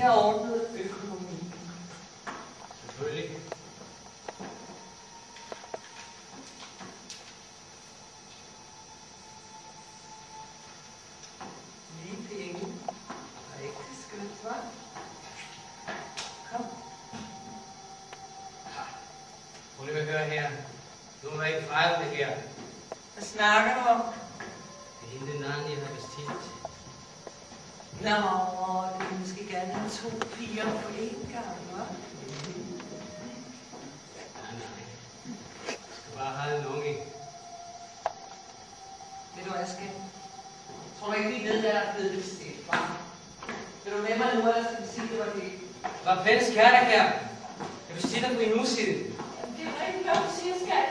have ordnet økonomi. Selvfølgelig. Lige penge. Rigtig skønt, hva'? Kom. Prøv lige at høre her. Nu er der ikke fejl det her. Hvad snakker du om? Det er hende navn, jeg har bestilt. Nå, det er måske gerne 2 piger på én gang, hva'? Nej. Jeg skal bare have en unge. Ved du hvad, skat? Tror du ikke, vi ved, hvad der er blevet bestilt, hva'? Vil du med mig nu, eller skal vi sige, det var det? Hvad fælles kærlighed her? Jeg bestiller for en uge siden. Jamen, det er rigtig, hvad du siger, skat.